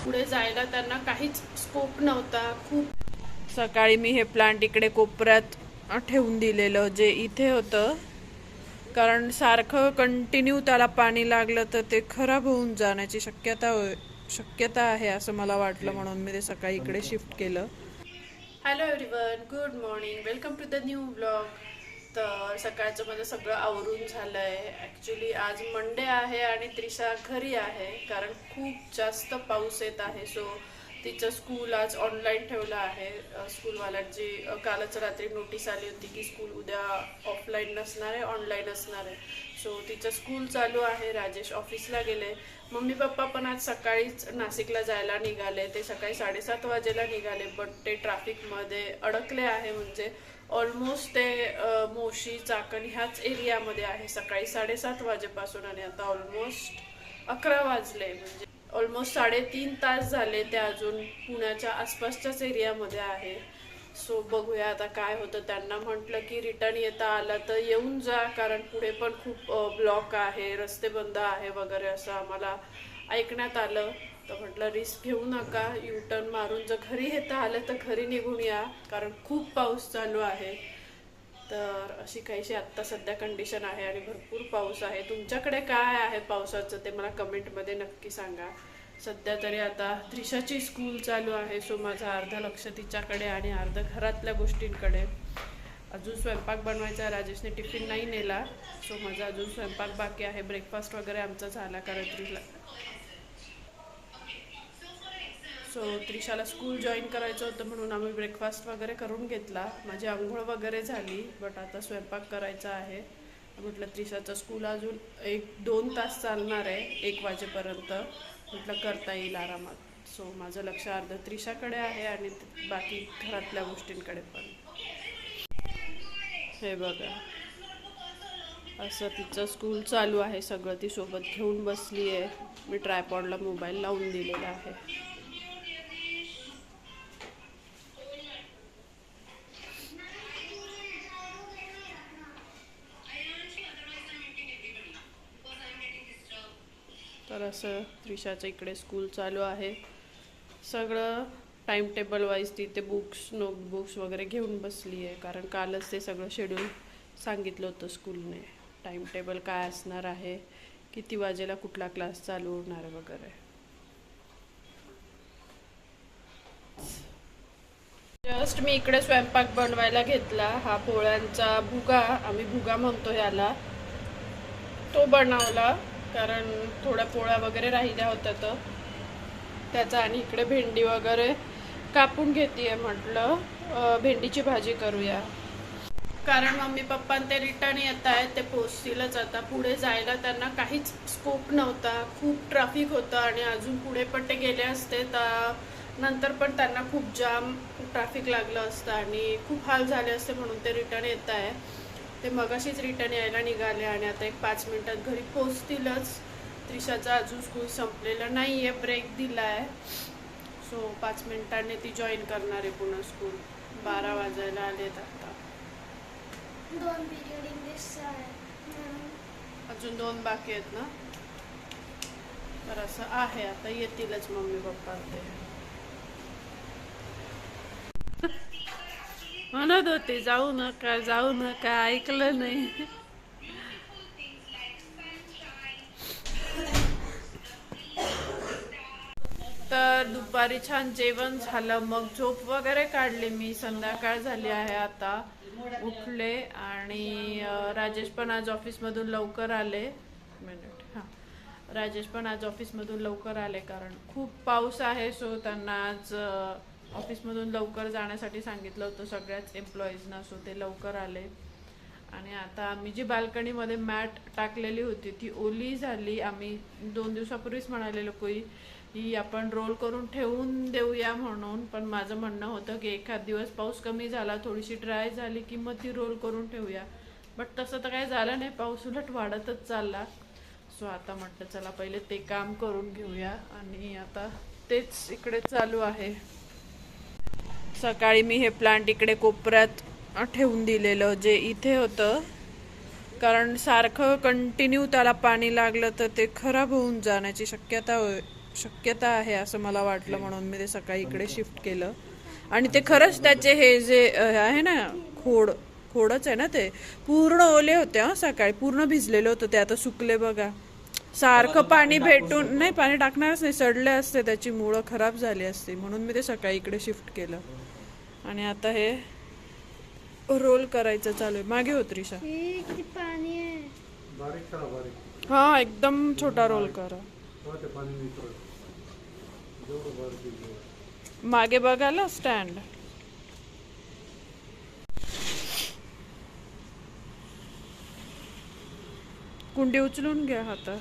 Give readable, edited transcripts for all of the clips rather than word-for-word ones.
पुढे जायला त्यांना काहीच स्कोप नव्हता। खूप सकाळी मी हे प्लांट इकडे कोपऱ्यात ठेवून दिलेलं जे इथे होतं, कारण सारखं कंटिन्यू त्याला पाणी लागलं तर ते खराब होऊन जाण्याची शक्यता आहे असं मला वाटलं, म्हणून मी ते सकाळी इकडे शिफ्ट केलं। Hello everyone, good morning, welcome to the new blog. तर सकाळचं माझं सगळं आवरून झालं आहे। ॲक्च्युली आज मंडे आहे आणि त्रिशा घरी आहे कारण खूप जास्त पाऊस येत आहे। सो तिचं स्कूल आज ऑनलाईन ठेवलं आहे। स्कूलवाल्यांची कालच रात्री नोटीस आली होती की स्कूल उद्या ऑफलाईन नसणार आहे, ऑनलाईन असणार आहे। सो तिचं स्कूल चालू आहे। राजेश ऑफिसला गेले, मम्मी पप्पा पण आज सकाळीच नाशिकला जायला निघाले। ते सकाळी 7:30 वाजेला निघाले, बट ते ट्रॅफिकमध्ये अडकले आहे। म्हणजे ऑलमोस्ट ते मोशी चाकण ह्याच एरियामध्ये आहे सकाळी 7:30 वाजेपासून, आणि आता ऑलमोस्ट 11 वाजले। म्हणजे ऑलमोस्ट 3.5 तास झाले ते अजून पुण्याच्या आसपासच्याच एरियामध्ये आहे। सो बघूया आता काय होतं। त्यांना म्हटलं की रिटर्न येता आला तर येऊन जा, कारण पुढे पण खूप ब्लॉक आहे, रस्ते बंद आहे वगैरे असं आम्हाला ऐकण्यात आलं। तर म्हटलं रिस्क घेऊ नका, यू टर्न मारून जर घरी येता आलं तर घरी निघून या, कारण खूप पाऊस चालू आहे। तर अशी काहीशी आत्ता सध्या कंडिशन आहे आणि भरपूर पाऊस आहे। तुमच्याकडे काय आहे पावसाचं ते मला कमेंटमध्ये नक्की सांगा। सध्या तरी आता त्रिशाची स्कूल चालू आहे, सो माझं अर्ध लक्ष तिच्याकडे आणि अर्ध घरातल्या गोष्टींकडे। अजून स्वयंपाक बनवायचा आहे, राजेशने टिफिन नाही नेला, सो माझा अजून स्वयंपाक बाकी आहे। ब्रेकफास्ट वगैरे आमचा झाला, कारण त्रिशाला स्कूल जॉईन करायचं होतं म्हणून आम्ही ब्रेकफास्ट वगैरे करून घेतला। माझी आंघोळ वगैरे झाली, बट आता स्वयंपाक करायचा आहे। म्हटलं त्रिशाचं स्कूल अजून 1-2 तास चालणार आहे, 1 वाजेपर्यंत, म्हटलं करता येईल आरामात। सो माझं लक्ष अर्ध त्रिशाकडे आहे आणि बाकी घरातल्या गोष्टींकडे पण। हे बघा, असं तिचं स्कूल चालू आहे, सगळं ती सोबत घेऊन बसली आहे। मी ट्रायपॉडला मोबाईल लावून दिलेला आहे। तर असं त्रिशाचं इकडे स्कूल चालू आहे। सगळं टाइम टेबल वाईज तिथे बुक्स, नोटबुक्स वगैरे घेऊन बसली आहे, कारण कालच ते सगळं शेड्यूल सांगितलं होतं स्कूलने, टाइम टेबल काय असणार आहे, किती वाजेला कुठला क्लास चालू होणार वगैरे। जस्ट मी इकडे स्वयंपाक बनवायला घेतला। हा पोळ्यांचा भुगा, आम्ही भुगा म्हणतो याला, तो बनवला, कारण थोड्या पोळ्या वगैरे राहिल्या होत्या तर त्याचा। आणि इकडे भेंडी वगैरे कापून घेते, म्हटलं भेंडीची भाजी करूया, कारण मम्मी पप्पा ते रिटर्न येत आहेत, ते पोचतीलच आता। पुढे जायला त्यांना काहीच स्कोप नव्हता, खूप ट्रॅफिक होतं, आणि अजून पुढे पण ते गेले असते तर नंतर पण त्यांना खूप जाम ट्रॅफिक लागलं असतं आणि खूप हाल झाले असते, म्हणून ते रिटर्न येत आहे। ते मगाशीच रिटर्न यायला निघाले आणि आता 1-5 मिनिटात घरी पोचतीलच। त्रिशाचा अजून स्कूल संपलेलं नाही आहे, ब्रेक दिला आहे। सो 5 मिनिटांनी ती जॉईन करणार आहे पुन्हा स्कूल। 12 वाजायला आलेत आता, 2 पिरियड इंग्लिश अजून 2 बाकी आहेत ना। तर असं आहे, आता येतीलच मम्मी पप्पा ते। म्हणत होते जाऊ नका जाऊ नका, ऐकलं नाही। तर दुपारी छान जेवण झालं, मग झोप वगैरे काढली मी। संध्याकाळ झाली आहे आता, उठले, आणि राजेश पण आज ऑफिसमधून लवकर आले। राजेश पण आज ऑफिसमधून लवकर आले, कारण खूप पाऊस आहे। सो त्यांना आज ऑफिसमधून लवकर जाण्यासाठी सांगितलं होतं सगळ्याच एम्प्लॉईजना, सो ते लवकर आले। आणि आता आम्ही जी बाल्कनीमध्ये मॅट टाकलेली होती ती ओली झाली। आम्ही 2 दिवसापूर्वीच म्हणालेलो की आपण रोल करून ठेवून देऊया म्हणून, पण माझं म्हणणं होतं की एखाद दिवस पाऊस कमी झाला, थोडीशी ड्राय झाली की मग ती रोल करून ठेवूया, बट तसं तर काही झालं नाही, पाऊस उलट वाढतच चालला। सो आता म्हटलं चला पहिले ते काम करून घेऊया, आणि आता तेच इकडे चालू आहे। सकाळी मी हे प्लांट इकडे कोपऱ्यात ठेवून दिलेलं जे इथे होतं, कारण सारखं कंटिन्यू त्याला पाणी लागलं तर ते खराब होऊन जाण्याची शक्यता शक्यता आहे असं मला वाटलं, म्हणून मी ते सकाळी इकडे शिफ्ट केलं. आणि ते खरंच त्याचे हे जे आहे ना खोडच आहे ना, ते पूर्ण ओले होते. सकाळी पूर्ण भिजलेले होते ते, आता सुकले बघा. सारखं पाणी भेटून नाही, पाणी टाकणारच नाही, सडले असते, त्याची मुळं खराब झाली असते, म्हणून मी ते सकाळी इकडे शिफ्ट केलं. आणि आता हे रोल करायचं चालू आहे. मागे होत रिशा. किती पाणी आहे. बारीक करा बारीक. हा एकदम छोटा रोल करा. ते पाणी निघतं. जेवढं बारीक आहे तेवढं. मागे बघायला स्टँड. कुंडी उचलून घ्या हातात,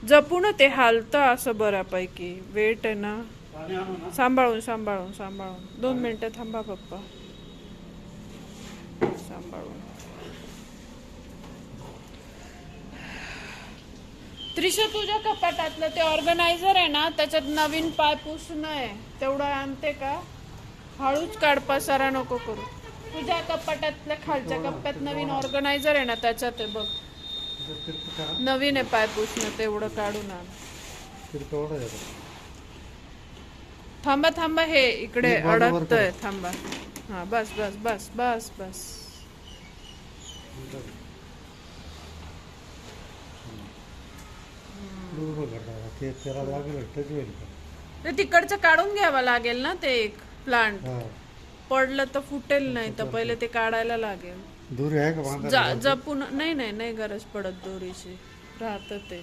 जपून ते हालतं असं बऱ्यापैकी. वेट आहे ना, पाणी आणू ना. सांभाळून सांभाळून सांभाळून. 2 मिनिटं थांबा पप्पा, सांभाळून. त्रिशा, तुझ्या कपाटातलं ते ऑर्गनायझर आहे ना, त्याच्यात नवीन पाय पुसणं आहे, तेवढं आणते का? हळूच काढ, पसारा नको करू. तुझ्या कपाटातल्या खालच्या कप्प्यात नवीन ऑर्गनायझर आहे ना, त्याच्यात आहे बघ, तिरकं करा. नवीन आहे पाय पुसणं, तेवढं काढून आण. तिरकं ओढा येतं. थांबा थांबा, हे इकडे हे बाजूवर अडकतंय, थांबा. हा बस बस बस बस बस. उभं करता. ते त्याला लागेल टच होईल का? ते तिकडचं काढून घ्यावं लागेल ना, ते एक प्लांट हा. पडलं तर फुटेल नाही, तर पहिले ते काढायला लागेल. दूर आहे का बांधायला? जपून. नाही नाही नाही गरज पडत दोरीची, राहतं ते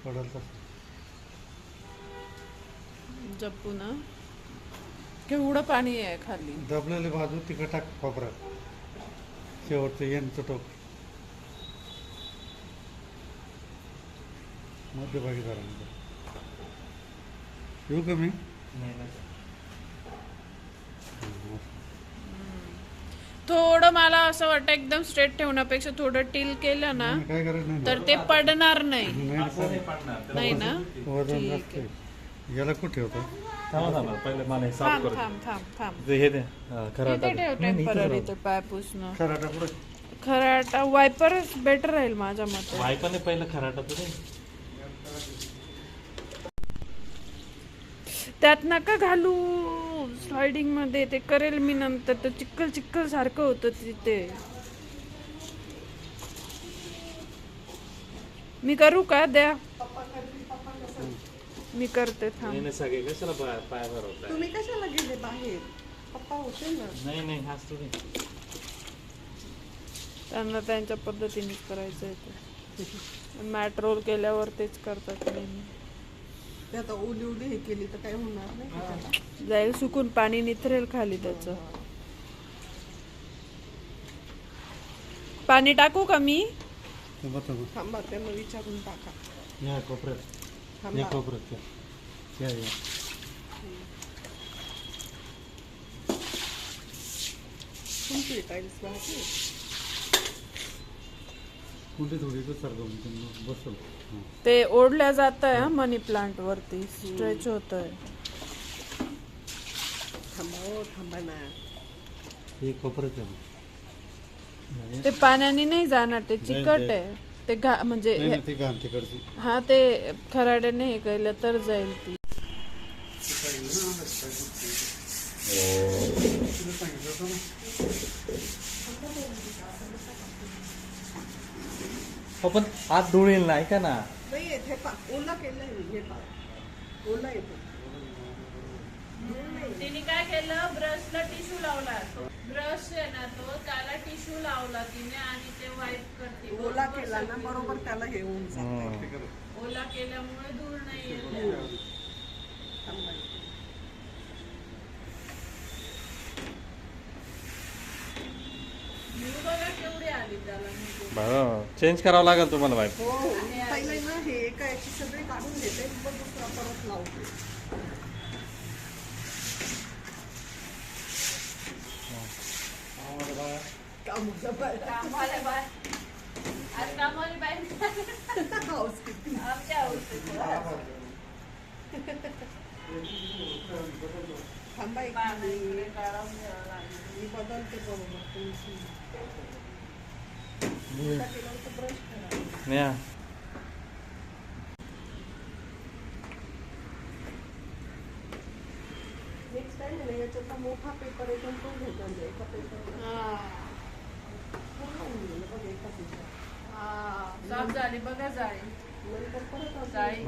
पडेल तसं. जपून. केवढं पाणी आहे खाली. दबलेली बाजू तिकडे टाक कोपऱ्यात. शेवटचं येणचं टोक मध्यभागी जरा. येऊ का मी? थोडं मला असं वाटतं एकदम स्ट्रेट ठेवण्यापेक्षा थोडं टिल केलं ना, नाही, काय करायचं नाही. तर ते पडणार नाही. नाही, नाही ना. वजन ठीक जास्त आहे. आहे. याला कुठे होतं? थांबा थांबा, पहिले मला हे साफ थांब करू थांब थांब थांब. दे. हे दे खरं इथे ठेव टेम्पररी ते पाय पुसणं. खराटा पुढे. खराटा वायपर बेटर राहील माझ्या मते. वायपाने पहिलं खराटा तर त्यात नका घालू स्लायडिंग मध्ये, ते करेल मी नंतर. तर चिक्कल चिक्कल सारखं होतं तिथे. मी करू का? द्या मी करते, थांब. सगळे कशाला पाय भरवताय? तुम्ही कशाला गेले बाहेर? पप्पा होते ना. नाही नाही, हाच तुम्ही. त्यांना त्यांच्या पद्धतीने करायचं आहे ते. मॅट रोल केल्यावर तेच करतात नेहमी. ते आता ओली ओली हे केली तर काय होणार नाही का त्याला? जाईल सुकून, पाणी निथरेल खाली त्याचं. पाणी टाकू का मी? थांबा थांबा. थांबा, त्यांना विचारून टाका. या कोपऱ्यात. या थांबा. कोपऱ्यात या. या. तुमची टाईल्स बाकी. कुठे थोडी तर सारखं बसल. हां. ते ओढल्या जात आहे मनी प्लांट वरती, स्ट्रेच होत आहे. थांबा हो, थांबा ना. हे कोपऱ्यात आहे. ते पाण्याने नाही जाणार, ते चिकट आहे ते. म्हणजे नाही, नाही, ती घाण तिकडची. हा, ते खराड्याने हे केलं तर जाईल ती. पण हात धुळ येईल ना, ऐका ना. नाही येत, हे पा ओला केलंय मी. हे पा ओला येतो. तिने काय केलं, ब्रशला टिश्यू लावला. ब्रश आहे ना तो, त्याला टिश्यू लावला तिने आणि ते वाईप करते. ओला केला ना बरोबर त्याला हे होऊन जातं. ओला केल्यामुळे धूळ नाही येत. थांबा. धूळ बघा केवढी आली त्याला. बरं, चेंज करावं लागेल तुम्हाला वाईप. हो हो. पहिले ना हे एका याची सगळी काढून घेते, मग दुसरा परत लावते. कामाला बाहेर. कामवाले बाय, आज कामवाली बाय हाऊस किती. आमच्या औषध. थांबा एक मिनिट. मी बदलते बरोबर तुमची. केल्यावर तर ब्रश करा. न्या. काही नाही, याच्यातला मोठा पेपर एकदम तो घ्यायचा म्हणजे एका पेपर पूर्ण होऊन गेलं बघ एका पेपर. साफ झाली बघा जाळी. नंतर परत अजून- जाळी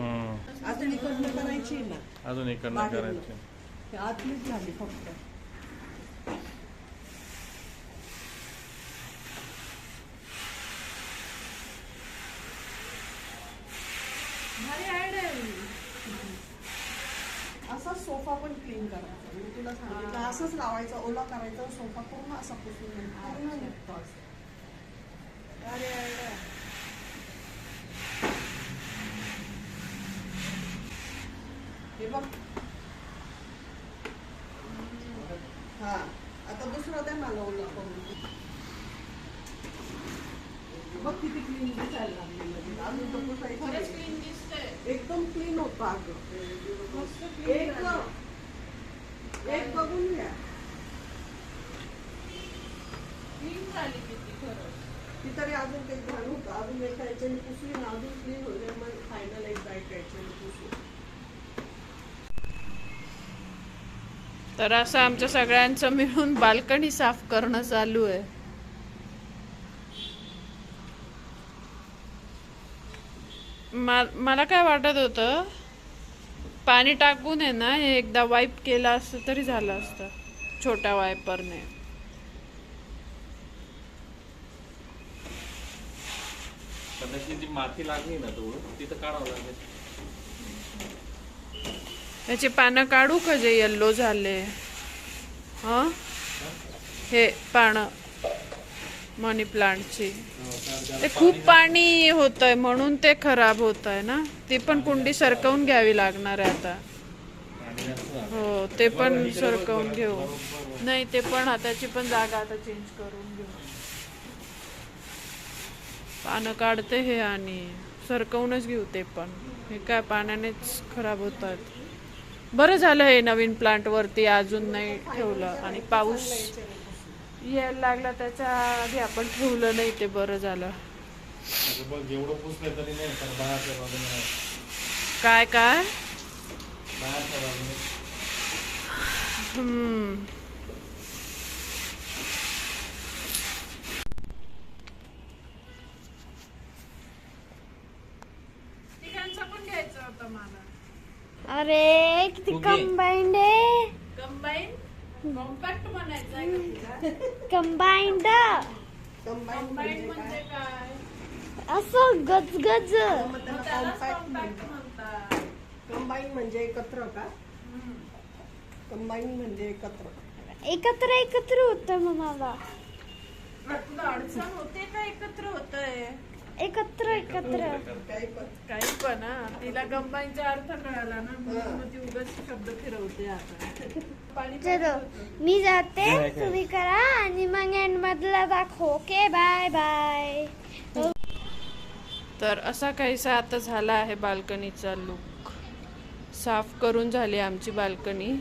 अजून इकडनं करायची ना, अजून इकडनं बाहेरनं. करायचे. हे आतलीच झाली फक्त. भारी आयडिया आहे. असा सोफा पण क्लीन करायचा, मी तुला सांगितलं असंच लावायचा, ओला करायचा, सोफा पूर्ण असा पुसून घ्यायचा. पूर्ण निघतो असं. भारी आयडिया. हे बघ. हा आता दुसरं द्या मला ओला करून. बघ किती क्लीन दिसायला लागली लगेच. अजून तर पुसायची खरंच नाही. क्लीन दिसतंय. एकदम क्लीन होतं अगं. मस्त clean झालं. एक बघून घ्या. क्लीन झाली किती खरंच. ती तरी अजून काही घाण होतं, अजून एका याच्याने पुसली ना अजून क्लीन होईल. मग फायनल एकदा एका याच्याने पुसली. तर असं आमच्या सगळ्यांचं मिळून बाल्कनी साफ करणं चालू आहे. मला काय वाटत होतं, पाणी टाकून आहे ना हे एकदा वाईप केलं असतं तरी झालं असतं छोट्या वायपरने. पण त्याची जी माती लागली ना तू तिथं काढावं लागेल. त्याची पानं काढू का जे येल्लो झाले? हा हे पानं मनी प्लांटची, ते खूप पाणी होत आहे म्हणून ते खराब होत आहे ना. ती पण कुंडी सरकवून घ्यावी लागणार आहे आता. हो ते पण सरकवून घेऊ. नाही ते पण त्याची पण जागा आता चेंज करून घेऊ. पानं काढते हे आणि सरकवूनच घेऊ ते पण. हे काय पाण्यानेच खराब होतात. बरं झालं हे नवीन प्लांट वरती अजून नाही ठेवलं आणि पाऊस यायला लागला त्याच्या आधी आपण ठेवलं नाही ते बरं झालं. असं बघ जेवढं पुसलं तरी नाही तर बाहेरच्या बाजूने नाही. काय काय बाहेरच्या बाजूने तिघांचा पण घ्यायचा होता मला. अरे किती ओके. कंबाईंड आहे. कंबाईन कॉम्पॅक्ट म्हणायचं आहे का तुला? कंबाईंड कंबाईन म्हणजे काय? असं गजगज. मग त्याला मग त्यालाच कॉम्पॅक्ट कॉम्पॅक्ट म्हणतात. कंबाईन म्हणजे एकत्र का? कंबाईन म्हणजे एकत्र. एकत्र एकत्र होत मला. तुला अडचण होते का एकत्र होतंय? एकत्र एकत्र. काही पण. काही पण हा. तिला कंबाईनचा अर्थ कळाला ना म्हणून मग ती उगाच शब्द फिरवते आता. पाणी चलो मी जाते, तुम्ही करा आणि मग एंड मधला दाखव. Okay bye bye. तर असा काहीसा आता झाला आहे बाल्कनीचा लुक. साफ करून झाली आमची बाल्कनी.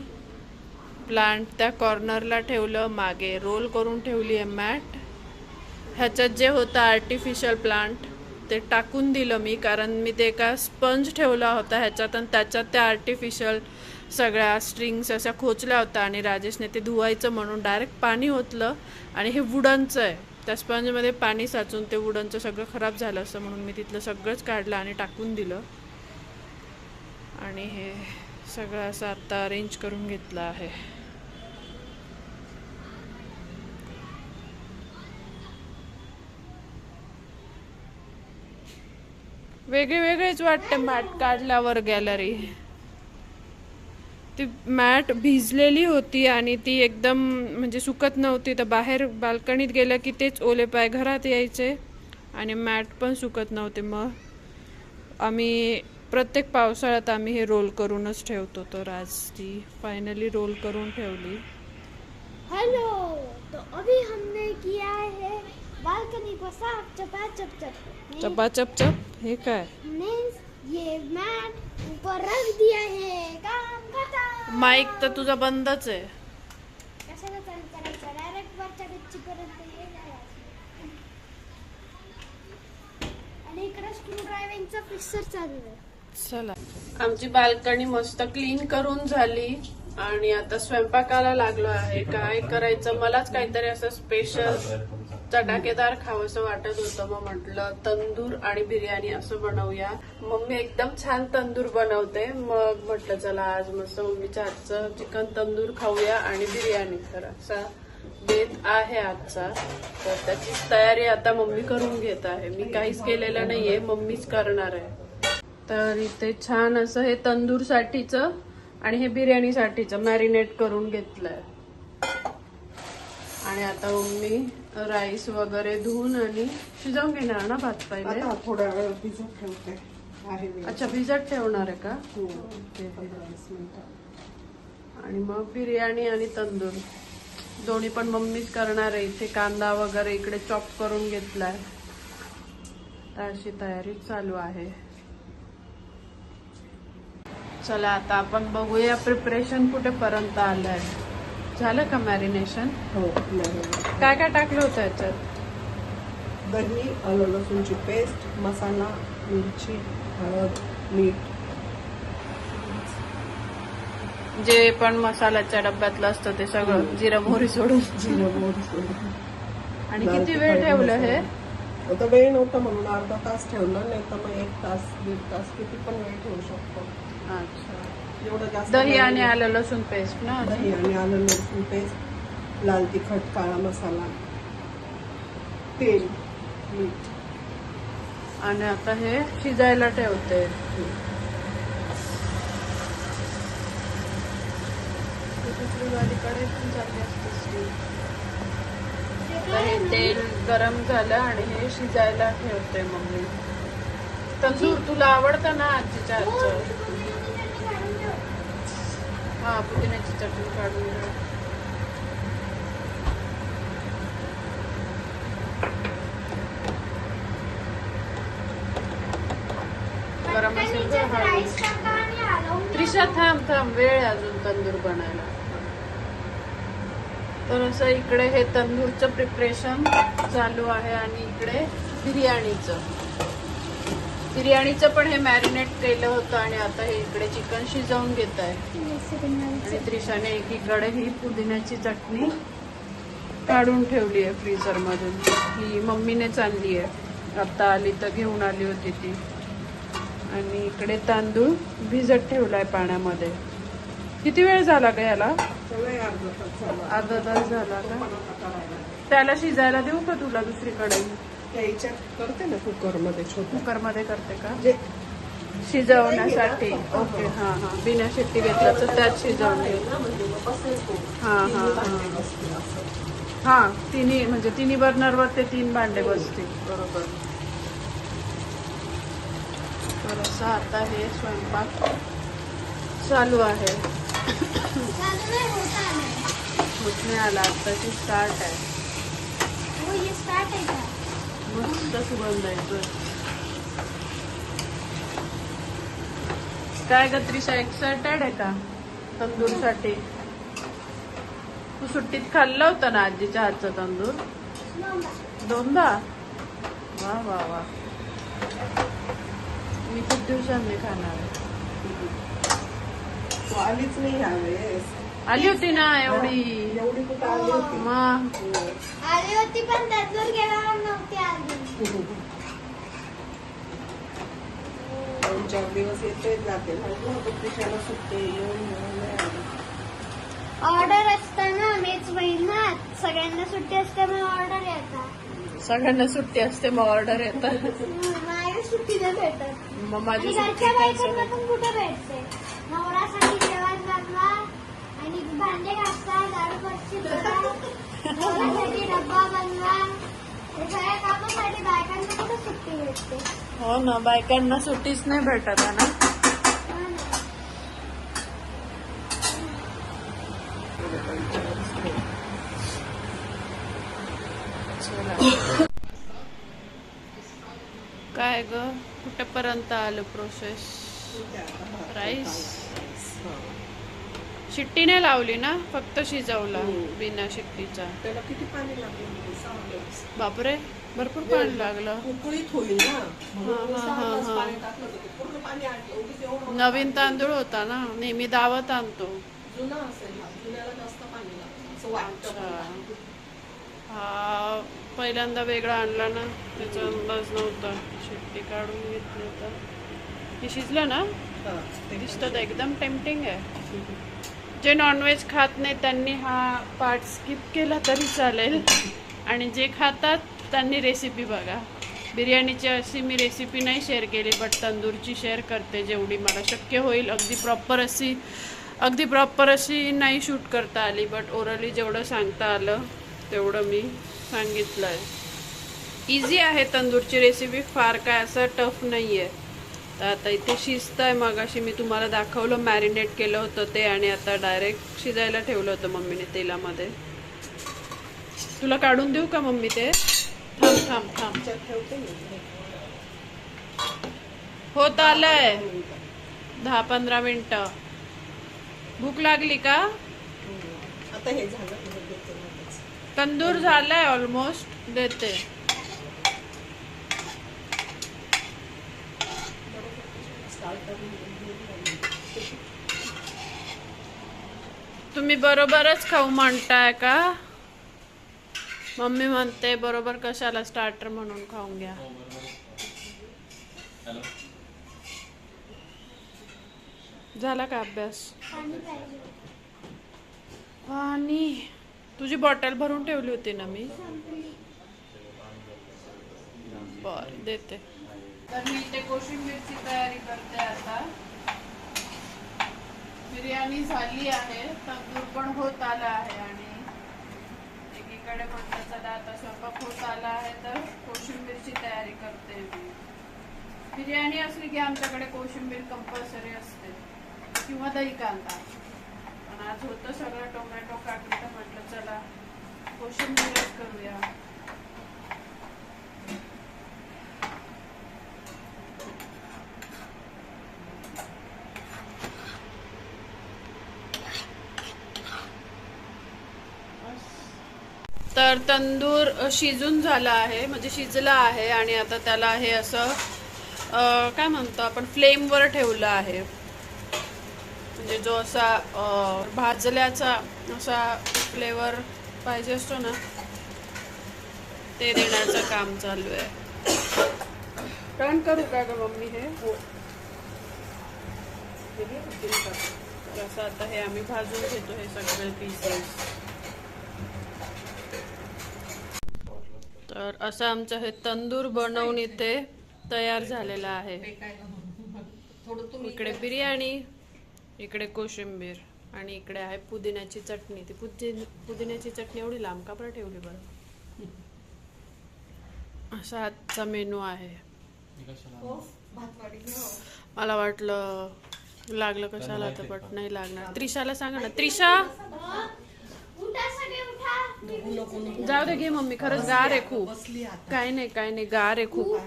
प्लांट त्या कॉर्नरला ठेवलं, मागे रोल करून ठेवली आहे मॅट. ह्याच्यात जे होतं आर्टिफिशियल प्लांट ते टाकून दिलं मी, कारण मी ते एका स्पंज ठेवला होता ह्याच्यात आणि त्याच्यात त्या आर्टिफिशियल सगळ्या स्ट्रिंग्स अशा खोचल्या होत्या आणि राजेशने ते धुवायचं म्हणून डायरेक्ट पाणी ओतलं आणि हे वुडनचं आहे. त्या स्पंजमध्ये पाणी साचून ते वुडनचं सगळं खराब झालं असतं म्हणून मी तिथलं सगळंच काढलं आणि टाकून दिलं. आणि हे सगळं असं आत्ता अरेंज करून घेतलं आहे. वेगळी वेगळीच वाटते मॅट काढल्यावर गॅलरी. ती मॅट भिजलेली होती आणि ती एकदम म्हणजे सुकत नव्हती, तर बाहेर बाल्कनीत गेलं की तेच ओले पाय घरात यायचे आणि मॅट पण सुकत नव्हते. मग आम्ही प्रत्येक पावसाळ्यात आम्ही हे रोल करूनच ठेवतो. तर आज ती फायनली रोल करून ठेवली. हेलो, तो अभी हमने किया है बालकनी को साफ. चपा चप चप. चपा चप चप. हे काय हमने ये मैट ऊपर रख दिया है. काम खत्म. माईक तर तुझा बंदच आहे. कशाला चालू करायचं? डायरेक्ट वरच्या गच्चीपर्यंत ये जायचं. आणि इकडे स्क्रू ड्रायव्हिंगचा फिक्सर चालू आहे. चला, आमची बाल्कनी मस्त क्लीन करून झाली. आणि आता स्वयंपाकाला लागलो आहे. काय करायचं, मलाच काहीतरी असं स्पेशल चटाकेदार खावंसं वाटत होतं. मग म्हटलं तंदूर आणि बिर्याणी असं बनवूया. मम्मी एकदम छान तंदूर बनवते. मग म्हटलं चला आज मस्त मम्मीच्या हातचं चिकन तंदूर खाऊया आणि बिर्याणी. तर असा बेत आहे आजचा. तर त्याचीच तयारी आता मम्मी करून घेत आहे. मी काहीच केलेलं नाहीये, मम्मीच करणार आहे. तर इथे छान असं हे तंदूर साठीचं आणि हे बिर्याणी साठीचं मॅरिनेट करून घेतलंय. आणि आता मम्मी राईस वगैरे धुवून आणि शिजवून घेणार ना भात पहिले. आता थोडा वेळ भिजत ठेवते आहे वेळ. अच्छा, भिजत ठेवणार आहे का? हो, 15-20 मिनिटं. आणि मग बिर्याणी आणि तंदूर दोन्ही पण मम्मीच करणार आहे. इथे कांदा वगैरे इकडे चॉप करून घेतलाय. तर अशी तयारी चालू आहे. चला आता आपण बघूया प्रिपरेशन कुठेपर्यंत आलंय. झालं का मॅरिनेशन? हो, नाही. काय काय टाकलं होतं याच्यात? दही, आलं लसूणची पेस्ट, मसाला, मिरची, हळद, मीठ. जे पण मसाल्याच्या डब्यातलं असतं ते सगळं, जिरं मोहरी सोडून. जिरं मोहरी सोडून. आणि लाल किती तिखट वेळ ठेवलं मसाला. हे? आता वेळ नव्हता म्हणून अर्धा तास ठेवलं, नाही तर मग 1 तास 1.5 तास किती पण वेळ ठेवू शकतो. अच्छा. एवढं जास्त दही वेळ आणि नाही. आलं लसूण पेस्ट ना? दही आणि आलं लसूण पेस्ट, लाल तिखट, काळा मसाला, तेल, मीठ. आणि आता हे शिजायला ठेवते. दुसरी वालीकडे पण चालली असते steam. आता हे तेल गरम झालं आणि हे शिजायला ठेवते मम्मी. तंदूर तुला आवडतं ना आजीच्या हातचं? हा, पुदिन्याची चटणी काढून घे. गरम असेल तर हळद. राईस टाका आणि हलवून घ्या. त्रिशा थांब वेळ आहे अजून तंदूर बनायला. तर असं इकडे हे तंदूरचं प्रिपरेशन चालू आहे आणि इकडे बिर्याणीचं पण हे मॅरिनेट केलं होतं आणि आता हे इकडे चिकन शिजवून घेत आहे. आणि त्रिशाने एकीकडे ही पुदिन्याची चटणी काढून ठेवली आहे फ्रीजर मधून. ही मम्मीनेच आणली आहे, आता आली तर घेऊन आली होती ती. आणि इकडे तांदूळ भिजत ठेवलाय पाण्यामध्ये. किती वेळ झाला का याला? त्यालाही अर्धा तास झाला. अर्धा तास झाला का? आता करायला. त्याला शिजायला देऊ का तुला दुसरीकडे? त्या याच्यात करते ना कुकरमध्ये छोटं. कुकर मध्ये करते का? जे शिजवण्यासाठी? ओके, हा हा. बिना शिट्टी घेतलं तर त्यात शिजवून घे. ना म्हणजे मग बसेल तो. हा हा तिन्ही हा. भांडे बसतील असं. हा, तिन्ही बर्नरवर ते 3 भांडे बसतील. बरोबर. तर असं आता हे स्वयंपाक चालू आहे. चालू नाही होत आहे. होत नाही आला, आत्ताची स्टार्ट आहे. हो, ये स्टार्ट आहे का? मस्त सुगंध येतोय. काय ग त्रिशा, एक्सायटेड आहे का तंदूरसाठी? तू सुट्टीत खाल्लं होतं ना आजीच्या हातचं तंदूर? 2दा? वा वा वा. मी खूप दिवसांनी खाणार आहे. तू आलीच नाही यावेळेस. आली होती ना एवढी. एवढी कुठं आली होती? मग आली होती पण तंदूर गेल्यावर नव्हती आली. 2-4 दिवस येते जाते. म्हटलं होतं त्रिशाला सुट्टी येऊन नाही आली. ऑर्डर असताना मेच महिन्यात सगळ्यांना सुट्टी असते मग ऑर्डर येतात. सगळ्यांना सुट्टी असते मग ऑर्डर येतात. माझी सुट्टी नाही भेटत. मग आणि माझी घरच्या सुट्टी बायकांना cancel. पण कुठे भेटते? नवरासाठी जेवण बनवा आणि भांडे घासा, झाडू फरशी करा, नवऱ्यासाठी डब्बा बनवा. हे सगळ्या कामासाठी बायकांना कुठे सुट्टी भेटते? हो ना, बायकांना सुट्टीच नाही भेटत आहे ना. हा ना. काय ग, कुठेपर्यंत आलं प्रोसेस? राईस शिट्टी नाही लावली ना, फक्त शिजवला बिना शिट्टीचा. त्याला किती पाणी लागलं? 6 ग्लास. बापरे, भरपूर पाणी लागलं. उकळीत होईल ना म्हणून हा, 6 हा, ग्लास हा. पाणी टाकलं होतं. पूर्ण पाणी आटलं. उगीच एवढं नवीन तांदूळ होता ना, नेहमी दावत आणतो. जुना असेल हा, जुन्याला जास्त पाणी लागतं असं वाटतं मला. हा पहिल्यांदा वेगळा आणला ना, त्याचा अंदाज नव्हता. शिट्टी काढून घेतली होता. हे शिजलं ना? हा, ते दिसतं एकदम टेम्पटिंग आहे. जे नॉनव्हेज खात नाही त्यांनी हा पार्ट स्किप केला तरी चालेल, आणि जे खातात त्यांनी रेसिपी बघा. बिर्याणीची अशी मी रेसिपी नाही शेअर केली, बट तंदूरची शेअर करते जेवढी मला शक्य होईल. अगदी प्रॉपर अशी नाही शूट करता आली, बट ओरली जेवढं सांगता आलं तेवढं मी सांगितलं आहे. इझी आहे तंदूरची रेसिपी, फार काय असं टफ नाही आहे. तर आता इथे शिजतं आहे. मगाशी मी तुम्हाला दाखवलं मॅरिनेट केलं होतं ते, आणि आता डायरेक्ट शिजायला ठेवलं होतं मम्मीने तेलामध्ये. तुला काढून देऊ का मम्मी ते? थांब थांब थांब. त्याच्यात ठेवते मी. होत आलंय 10-15 मिनिटं. भूक लागली का? आता हे झालं म्हणजे देते लगेच. तंदूर झालाय ऑलमोस्ट, देते. स्टार्ट करून तुम्ही बरोबरच खाऊ म्हणताय का? मम्मी म्हणते बरोबर कशाला, स्टार्टर म्हणून खाऊन घ्या. हॅलो. झाला का अभ्यास? पाणी पाहिजे. आणि तुझी बॉटल भरून ठेवली होती ना मी. बर, देते. तर मी इथे कोशिंबीरची तयारी करते आता. बिर्याणी झाली आहे, तंदूर पण होत आला आहे, आणि एकीकडे म्हटलं चला आता स्वयंपाक होत आला आहे तर कोशिंबीरची तयारी करते मी. बिर्याणी असली की आमच्याकडे कोशिंबीर कंपल्सरी असते, किंवा दही कांदा. पण आज होतं सगळं टोमॅटो काकडी, तर म्हटलं चला कोशिंबीरच करूया. तर तंदूर शिजून झाला आहे, म्हणजे शिजला आहे, आणि आता त्याला हे असं काय म्हणतो आपण, फ्लेमवर ठेवलं आहे. म्हणजे जो असा भाजल्याचा असा फ्लेवर पाहिजे असतो ना, ते देण्याचं काम चालू आहे. टर्न करू का ग मम्मी हे? असं आता हे आम्ही भाजून घेतो हे सगळे पीसेस. तर असं आमचं हे तंदूर बनवून इथे तयार झालेलं आहे. इकडे बिर्याणी, इकडे कोशिंबीर, आणि इकडे आहे पुदिन्याची चटणी. ती पुदिन्याची चटणी एवढी लांब का बरं ठेवली बरं? असा आजचा मेनू आहे. भातवाडी घ्या. मला वाटलं लागलं कशाला, तर बट नाही लागणार. त्रिशाला सांगा ना. त्रिशा उठा सगळे उठा. जाऊ दे, घे मम्मी. खरंच गार आहे खूप. बसली आता. काय नाही गार आहे खूप.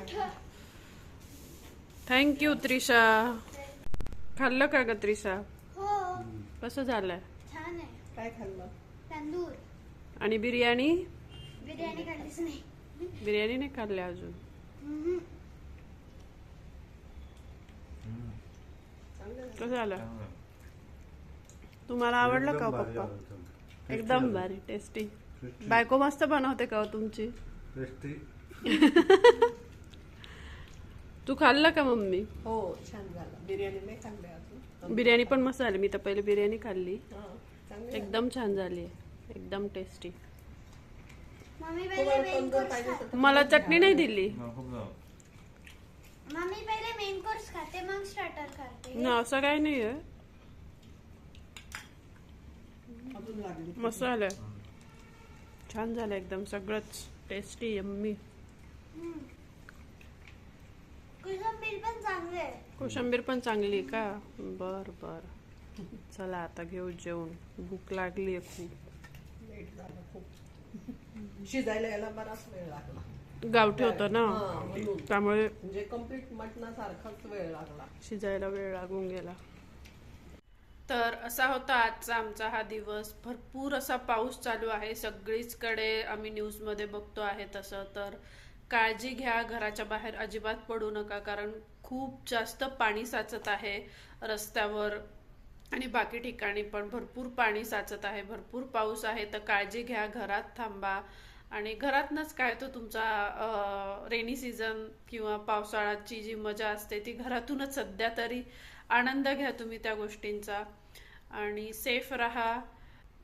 थँक्यू त्रिशा. खाल्लं का ग त्रिशा? हो, कसं झालंय? छान आहे. काय खाल्लं? तंदूर. आणि बिर्याणी? बिर्याणी खाल्लीच नाही. बिर्याणी नाही खाल्ली अजून. हम्म. कसं झालं? तुम्हाला आवडलं का पप्पा? एकदम भारी, टेस्टी. बायको मस्त बनवते का हो तुमची? तू खाल्लं का मम्मी? हो, छान झालं. बिर्याणी नाही खाल्ली अजून. बिर्याणी पण मस्त झाली. मी तर पहिले बिर्याणी खाल्ली, हा, चांगली एकदम छान झाली, एकदम टेस्टी. मम्मी झाली. पहिले तुम्हाला मेन तंदूर कोर्स पाहिजे खाते. तर मला चटणी नाही दिली मम्मी पहिले मेन कोर्स खाते, मग स्टार्टर खाते. ना. असं काही नाही आहे, अजून लागली. मस्त झालं, छान झालं एकदम. सगळंच टेस्टी, यम्मी. कोशिंबीर पण चांगले आहे. कोशिंबीर पण चांगली का? बर बर, चला आता घेऊ जेवण. भूक लागली आहे खूप. लेट झालं खूप. शिजायला यायला बराच वेळ लागला. गावठी होतं ना, हा, म्हणून. त्यामुळे म्हणजे कम्प्लीट मटणासारखाच वेळ लागला. शिजायला वेळ लागून गेला. तर असा होता आजचा आमचा हा दिवस. भरपूर असा पाऊस चालू आहे सगळीचकडे, आम्ही न्यूजमध्ये बघतो आहे तसं. तर काळजी घ्या, घराच्या बाहेर अजिबात पडू नका, कारण खूप जास्त पाणी साचत आहे रस्त्यावर. आणि बाकी ठिकाणी पण भरपूर पाणी साचत आहे, भरपूर पाऊस आहे. तर काळजी घ्या, घरात थांबा आणि घरातनंच काय तो तुमचा रेनी सीझन किंवा पावसाळ्याची जी मजा असते ती घरातूनच सध्या तरी आनंद घ्या तुम्ही त्या गोष्टींचा आणि सेफ राहा.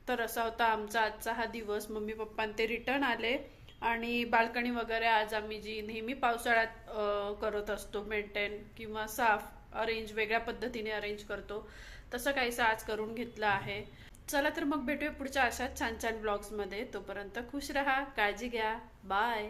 तर असा होता आमचा आजचा हा दिवस. मम्मी पप्पा ते रिटर्न आले आणि बाल्कनी वगैरे आज आम्ही जी नेहमी पावसाळ्यात करत असतो मेंटेन किंवा साफ अरेंज वेगळ्या पद्धतीने अरेंज करतो तसं काहीसं आज करून घेतलं आहे. चला तर मग भेटूया पुढच्या अशाच छान छान ब्लॉग्समध्ये. तोपर्यंत खुश राहा, काळजी घ्या, बाय.